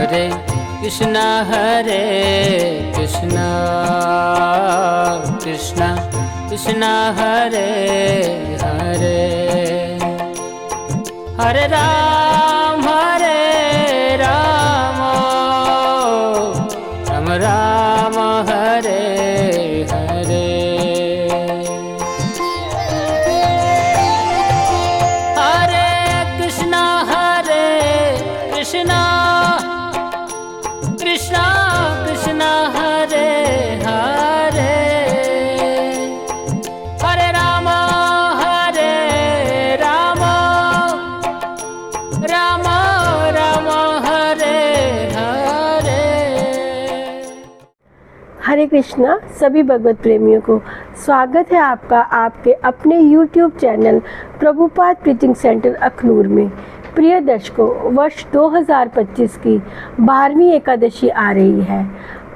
हरे कृष्णा कृष्णा कृष्णा हरे हरे, हरे राम राम राम हरे हरे। हरे कृष्णा कृष्णा कृष्णा हरे हरे, हरे राम राम राम हरे हरे। हरे कृष्णा सभी भगवत प्रेमियों को स्वागत है आपका आपके अपने YouTube channel Prabhupada preaching centre Akhnoor में। प्रिय दर्शकों, वर्ष 2025 की 12वीं एकादशी आ रही है।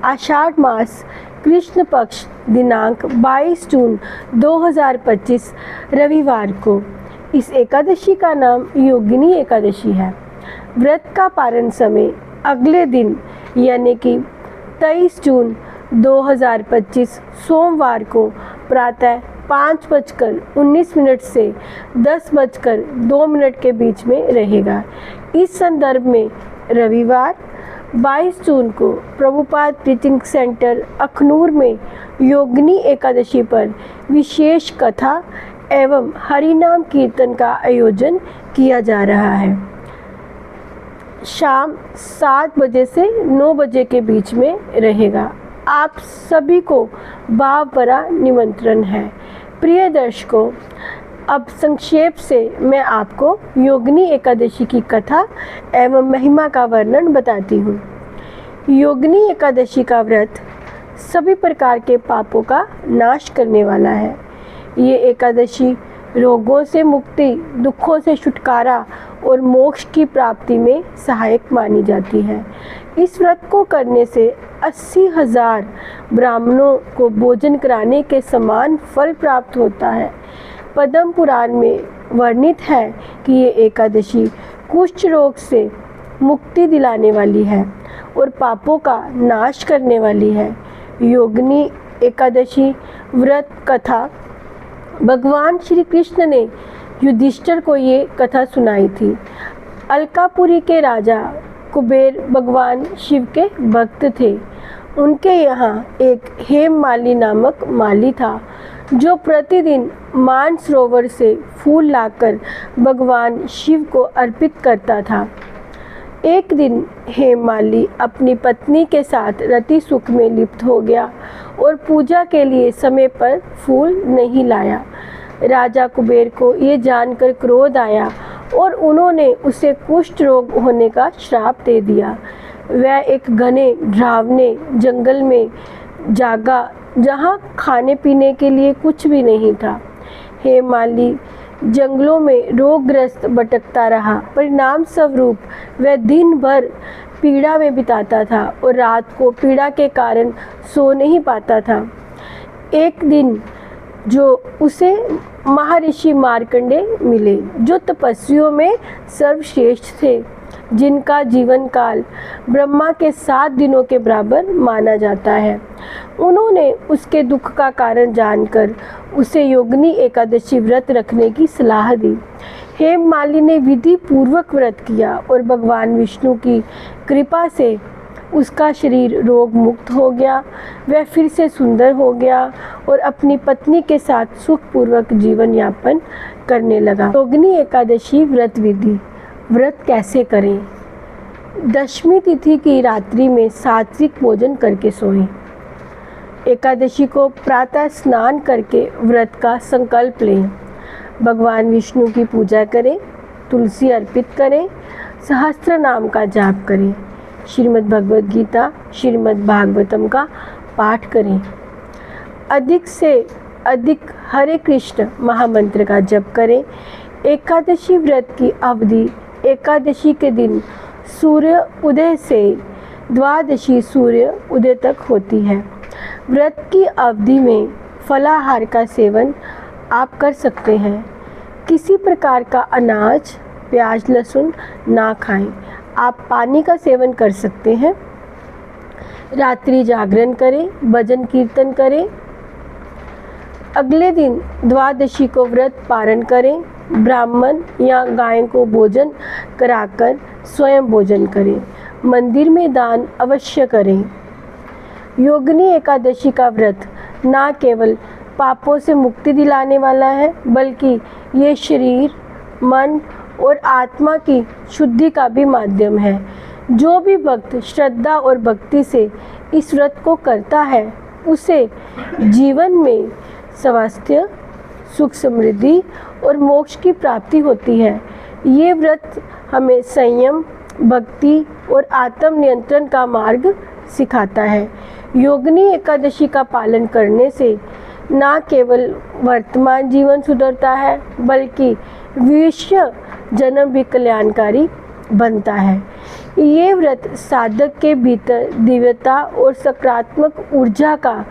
आषाढ़ मास कृष्ण पक्ष दिनांक 22 जून 2025 रविवार को इस एकादशी का नाम योगिनी एकादशी है। व्रत का पारण समय अगले दिन यानी कि 23 जून 2025 सोमवार को प्रातः 5:19 से 10:02 के बीच में रहेगा। इस संदर्भ में रविवार 22 जून को प्रभुपाद प्रीचिंग सेंटर अखनूर में योगिनी एकादशी पर विशेष कथा एवं हरिनाम कीर्तन का आयोजन किया जा रहा है। शाम 7 बजे से 9 बजे के बीच में रहेगा। आप सभी को भाव भरा निमंत्रण है। प्रिय दर्शकों, अब संक्षेप से मैं आपको योगिनी एकादशी की कथा एवं महिमा का वर्णन बताती हूँ। योगिनी एकादशी का व्रत सभी प्रकार के पापों का नाश करने वाला है। ये एकादशी रोगों से मुक्ति, दुखों से छुटकारा और मोक्ष की प्राप्ति में सहायक मानी जाती है। इस व्रत को करने से 80,000 ब्राह्मणों को भोजन कराने के समान फल प्राप्त होता है। पद्म पुराण में वर्णित है कि ये एकादशी कुष्ठ रोग से मुक्ति दिलाने वाली है और पापों का नाश करने वाली है। योगिनी एकादशी व्रत कथा भगवान श्री कृष्ण ने युधिष्ठिर को ये कथा सुनाई थी। अलकापुरी के राजा कुबेर भगवान शिव के भक्त थे। उनके यहाँ एक हेममाली नामक माली था जो प्रतिदिन मानसरोवर से फूल लाकर भगवान शिव को अर्पित करता था। एक दिन हेममाली अपनी पत्नी के साथ रति सुख में लिप्त हो गया और पूजा के लिए समय पर फूल नहीं लाया। राजा कुबेर को ये जानकर क्रोध आया और उन्होंने उसे कुष्ठ रोग होने का श्राप दे दिया। वह एक घने डरावने जंगल में जागा जहाँ खाने पीने के लिए कुछ भी नहीं था। हेममाली जंगलों में रोगग्रस्त भटकता रहा। परिणाम स्वरूप वह दिन भर पीड़ा में बिताता था और रात को पीड़ा के कारण सो नहीं पाता था। एक दिन जो उसे महर्षि मार्कंडे मिले, जो तपस्वियों में सर्वश्रेष्ठ थे, जिनका जीवन काल ब्रह्मा के 7 दिनों के बराबर माना जाता है। उन्होंने उसके दुख का कारण जानकर उसे योगिनी एकादशी व्रत रखने की सलाह दी। हेममाली ने विधि पूर्वक व्रत किया और भगवान विष्णु की कृपा से उसका शरीर रोग मुक्त हो गया। वह फिर से सुंदर हो गया और अपनी पत्नी के साथ सुखपूर्वक जीवन यापन करने लगा। योगिनी एकादशी व्रत विधि। व्रत कैसे करें? दशमी तिथि की रात्रि में सात्विक भोजन करके सोएं। एकादशी को प्रातः स्नान करके व्रत का संकल्प लें। भगवान विष्णु की पूजा करें, तुलसी अर्पित करें, सहस्त्र नाम का जाप करें, श्रीमद् भगवद गीता, श्रीमद् भागवतम का पाठ करें। अधिक से अधिक हरे कृष्ण महामंत्र का जप करें। एकादशी व्रत की अवधि एकादशी के दिन सूर्य उदय से द्वादशी सूर्य उदय तक होती है। व्रत की अवधि में फलाहार का सेवन आप कर सकते हैं। किसी प्रकार का अनाज, प्याज, लहसुन ना खाएं। आप पानी का सेवन कर सकते हैं। रात्रि जागरण करें, भजन कीर्तन करें। अगले दिन द्वादशी को व्रत पारण करें। ब्राह्मण या गाय को भोजन कराकर स्वयं भोजन करें। मंदिर में दान अवश्य करें। योगिनी एकादशी का व्रत ना केवल पापों से मुक्ति दिलाने वाला है, बल्कि ये शरीर, मन और आत्मा की शुद्धि का भी माध्यम है। जो भी भक्त श्रद्धा और भक्ति से इस व्रत को करता है, उसे जीवन में स्वास्थ्य, सुख, समृद्धि और मोक्ष की प्राप्ति होती है। ये व्रत हमें संयम, भक्ति और आत्म नियंत्रण का मार्ग सिखाता है। योगिनी एकादशी का पालन करने से न केवल वर्तमान जीवन सुधरता है, बल्कि भविष्य जन्म भी कल्याणकारी बनता है। ये व्रत साधक के भीतर दिव्यता और सकारात्मक ऊर्जा का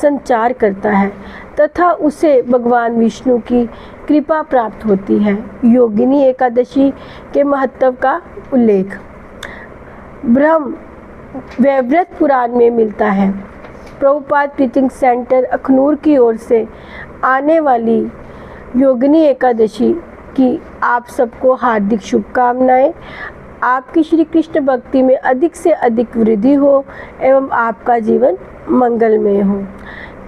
संचार करता है तथा उसे भगवान विष्णु की कृपा प्राप्त होती है। योगिनी एकादशी के महत्व का उल्लेख ब्रह्म वैव्रत पुराण में मिलता है। प्रभुपाद प्रीचिंग सेंटर अखनूर की ओर से आने वाली योगिनी एकादशी की आप सबको हार्दिक शुभकामनाएं। आपकी श्री कृष्ण भक्ति में अधिक से अधिक वृद्धि हो एवं आपका जीवन मंगलमय हो।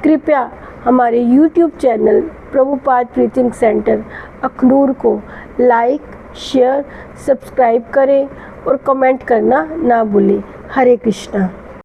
कृपया हमारे YouTube channel Prabhupada preaching centre Akhnoor को लाइक, शेयर, सब्सक्राइब करें और कमेंट करना ना भूलें। हरे कृष्णा।